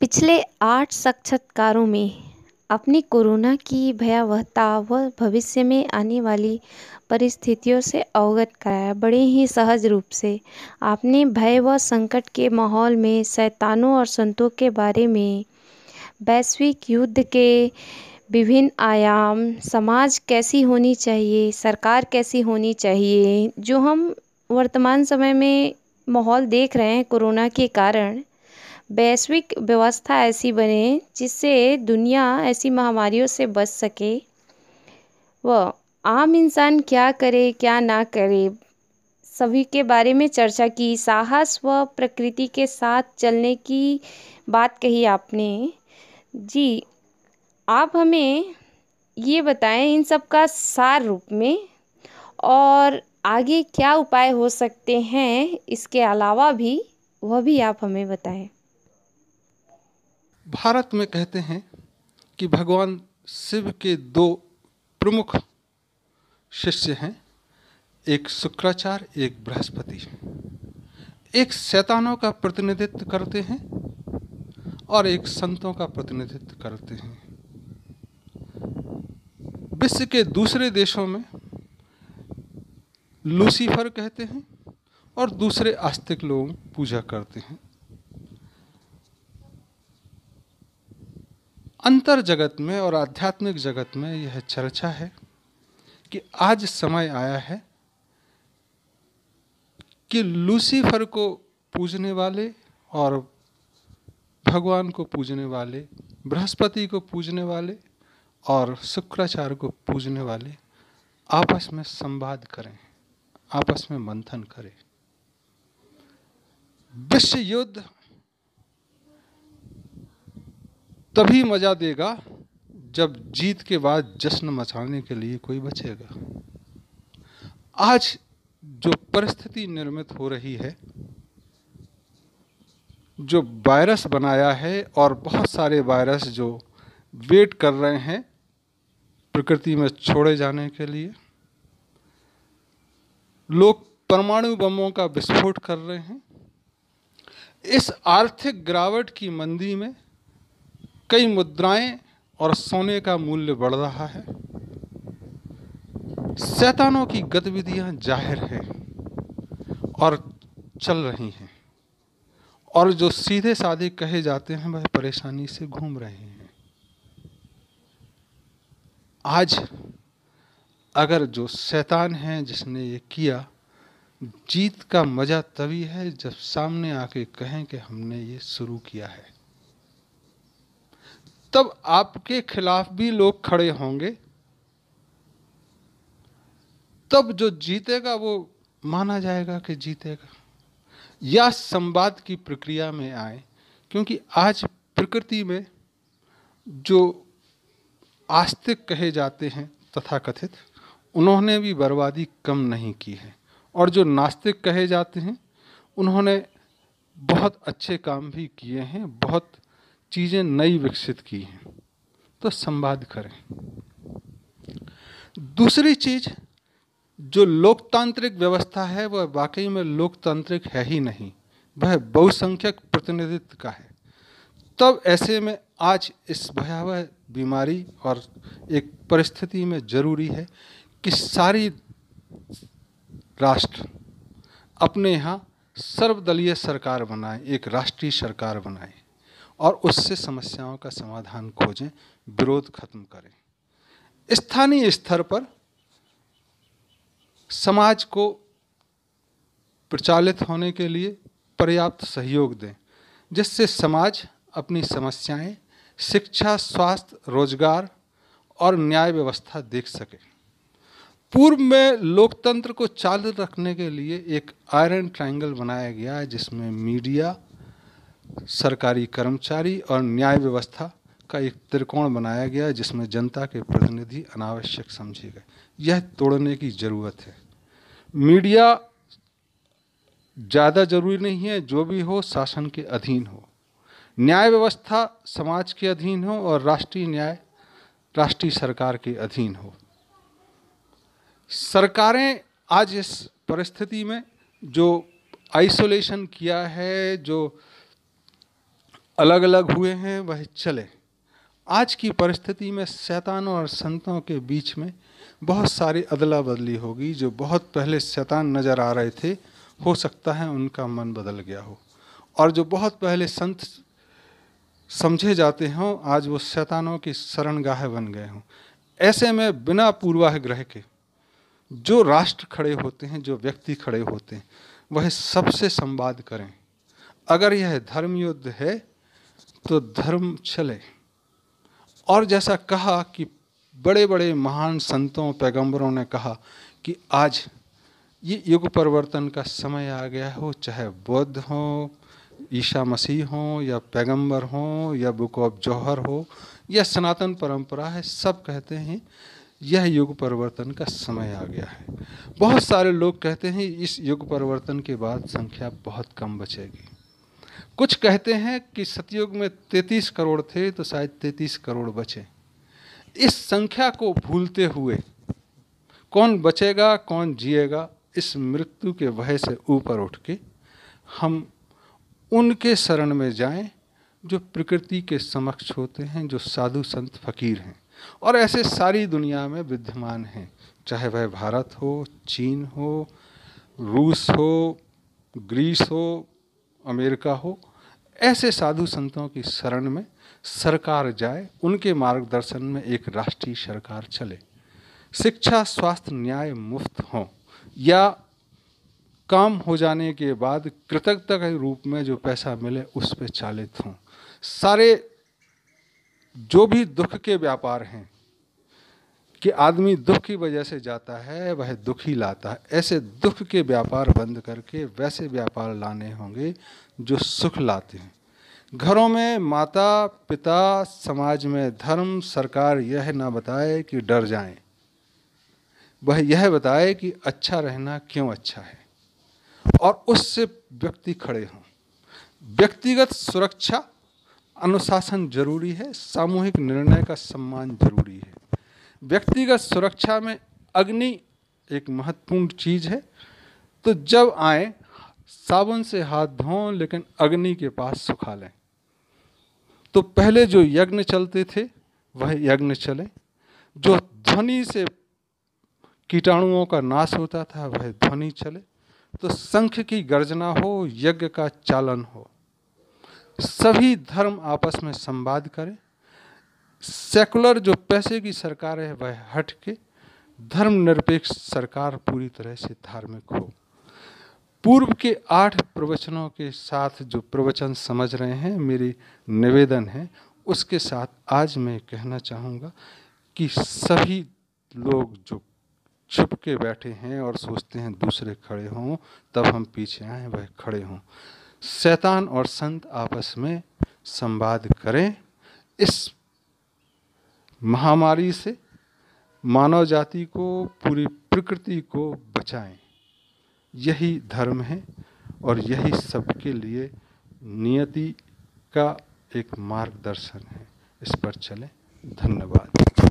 पिछले 8 साक्षात्कारों में आपने कोरोना की भयावहता व भविष्य में आने वाली परिस्थितियों से अवगत कराया। बड़े ही सहज रूप से आपने भय व संकट के माहौल में शैतानों और संतों के बारे में, वैश्विक युद्ध के विभिन्न आयाम, समाज कैसी होनी चाहिए, सरकार कैसी होनी चाहिए, जो हम वर्तमान समय में माहौल देख रहे हैं कोरोना के कारण, वैश्विक व्यवस्था ऐसी बने जिससे दुनिया ऐसी महामारियों से बच सके व आम इंसान क्या करे क्या ना करे, सभी के बारे में चर्चा की। साहस व प्रकृति के साथ चलने की बात कही आपने। जी, आप हमें ये बताएं इन सब का सार रूप में, और आगे क्या उपाय हो सकते हैं इसके अलावा भी, वह भी आप हमें बताएं। भारत में कहते हैं कि भगवान शिव के दो प्रमुख शिष्य हैं, एक शुक्राचार्य, एक बृहस्पति। एक शैतानों का प्रतिनिधित्व करते हैं और एक संतों का प्रतिनिधित्व करते हैं। विश्व के दूसरे देशों में लूसीफर कहते हैं और दूसरे आस्तिक लोग पूजा करते हैं। अंतर जगत में और आध्यात्मिक जगत में यह चर्चा है कि आज समय आया है कि लूसीफर को पूजने वाले और भगवान को पूजने वाले, बृहस्पति को पूजने वाले और शुक्राचार्य को पूजने वाले आपस में संवाद करें, आपस में मंथन करें। विश्व युद्ध तभी मजा देगा जब जीत के बाद जश्न मचाने के लिए कोई बचेगा। आज जो परिस्थिति निर्मित हो रही है, जो वायरस बनाया है और बहुत सारे वायरस जो वेट कर रहे हैं प्रकृति में छोड़े जाने के लिए, लोग परमाणु बमों का विस्फोट कर रहे हैं। इस आर्थिक गिरावट की मंदी में कई मुद्राएं और सोने का मूल्य बढ़ रहा है। शैतानों की गतिविधियां जाहिर हैं और चल रही हैं, और जो सीधे साधे कहे जाते हैं वह परेशानी से घूम रहे हैं। आज अगर जो शैतान है जिसने ये किया, जीत का मजा तभी है जब सामने आके कहें कि हमने ये शुरू किया है। तब आपके खिलाफ भी लोग खड़े होंगे, तब जो जीतेगा वो माना जाएगा कि जीतेगा। या संवाद की प्रक्रिया में आए, क्योंकि आज प्रकृति में जो आस्तिक कहे जाते हैं तथाकथित, उन्होंने भी बर्बादी कम नहीं की है, और जो नास्तिक कहे जाते हैं उन्होंने बहुत अच्छे काम भी किए हैं, बहुत चीज़ें नई विकसित की हैं। तो संवाद करें। दूसरी चीज, जो लोकतांत्रिक व्यवस्था है वह वाकई में लोकतांत्रिक है ही नहीं, वह बहुसंख्यक प्रतिनिधित्व का है। तब ऐसे में आज इस भयावह बीमारी और एक परिस्थिति में जरूरी है कि सारी राष्ट्र अपने यहाँ सर्वदलीय सरकार बनाए, एक राष्ट्रीय सरकार बनाए और उससे समस्याओं का समाधान खोजें, विरोध खत्म करें। स्थानीय स्तर पर समाज को प्रचालित होने के लिए पर्याप्त सहयोग दें, जिससे समाज अपनी समस्याएं शिक्षा, स्वास्थ्य, रोजगार और न्याय व्यवस्था देख सके। पूर्व में लोकतंत्र को चालू रखने के लिए एक आयरन ट्रायंगल बनाया गया है, जिसमें मीडिया, सरकारी कर्मचारी और न्याय व्यवस्था का एक त्रिकोण बनाया गया है, जिसमें जनता के प्रतिनिधि अनावश्यक समझे गए। यह तोड़ने की जरूरत है। मीडिया ज़्यादा जरूरी नहीं है, जो भी हो शासन के अधीन हो। न्याय व्यवस्था समाज के अधीन हो और राष्ट्रीय न्याय राष्ट्रीय सरकार के अधीन हो। सरकारें आज इस परिस्थिति में जो आइसोलेशन किया है, जो अलग अलग हुए हैं वह चले। आज की परिस्थिति में शैतानों और संतों के बीच में बहुत सारी अदला बदली होगी। जो बहुत पहले शैतान नज़र आ रहे थे, हो सकता है उनका मन बदल गया हो, और जो बहुत पहले संत समझे जाते हों, आज वो शैतानों की शरणगाह बन गए हों। ऐसे में बिना पूर्वाग्रह के जो राष्ट्र खड़े होते हैं, जो व्यक्ति खड़े होते हैं, वह सबसे संवाद करें। अगर यह धर्म युद्ध है तो धर्म चले। और जैसा कहा कि बड़े बड़े महान संतों पैगंबरों ने कहा कि आज ये युग परिवर्तन का समय आ गया हो, चाहे बौद्ध हो, ईसा मसीह हो, या पैगंबर हो, या बुक ऑफ जौहर हो, या सनातन परंपरा है, सब कहते हैं यह युग परिवर्तन का समय आ गया है। बहुत सारे लोग कहते हैं इस युग परिवर्तन के बाद संख्या बहुत कम बचेगी। कुछ कहते हैं कि सतयुग में 33 करोड़ थे तो शायद 33 करोड़ बचे। इस संख्या को भूलते हुए कौन बचेगा कौन जिएगा, इस मृत्यु के भय से ऊपर उठ के हम उनके शरण में जाएं जो प्रकृति के समक्ष होते हैं, जो साधु संत फकीर हैं, और ऐसे सारी दुनिया में विद्यमान हैं, चाहे वह भारत हो, चीन हो, रूस हो, ग्रीस हो, अमेरिका हो। ऐसे साधु संतों की शरण में सरकार जाए, उनके मार्गदर्शन में एक राष्ट्रीय सरकार चले। शिक्षा, स्वास्थ्य, न्याय मुफ्त हो, या काम हो जाने के बाद कृतज्ञता के रूप में जो पैसा मिले उस पर चालित हों। सारे जो भी दुख के व्यापार हैं कि आदमी दुख की वजह से जाता है, वह दुख ही लाता है, ऐसे दुख के व्यापार बंद करके वैसे व्यापार लाने होंगे जो सुख लाते हैं। घरों में माता पिता, समाज में धर्म, सरकार यह ना बताए कि डर जाएं, वह यह बताए कि अच्छा रहना क्यों अच्छा है, और उससे व्यक्ति खड़े हों। व्यक्तिगत सुरक्षा, अनुशासन जरूरी है, सामूहिक निर्णय का सम्मान जरूरी है। व्यक्तिगत सुरक्षा में अग्नि एक महत्वपूर्ण चीज है। तो जब आए साबुन से हाथ धों, लेकिन अग्नि के पास सुखा लें। तो पहले जो यज्ञ चलते थे वह यज्ञ चले, जो ध्वनि से कीटाणुओं का नाश होता था वह ध्वनि चले, तो शंख की गर्जना हो, यज्ञ का चालन हो। सभी धर्म आपस में संवाद करें। सेकुलर जो पैसे की सरकार है वह हट के धर्मनिरपेक्ष सरकार पूरी तरह से धार्मिक हो। पूर्व के 8 प्रवचनों के साथ जो प्रवचन समझ रहे हैं, मेरी निवेदन है उसके साथ आज मैं कहना चाहूँगा कि सभी लोग जो छुप के बैठे हैं और सोचते हैं दूसरे खड़े हों तब हम पीछे आए, वह खड़े हों। शैतान और संत आपस में संवाद करें। इस महामारी से मानव जाति को, पूरी प्रकृति को बचाएं। यही धर्म है और यही सबके लिए नियति का एक मार्गदर्शन है। इस पर चलें। धन्यवाद।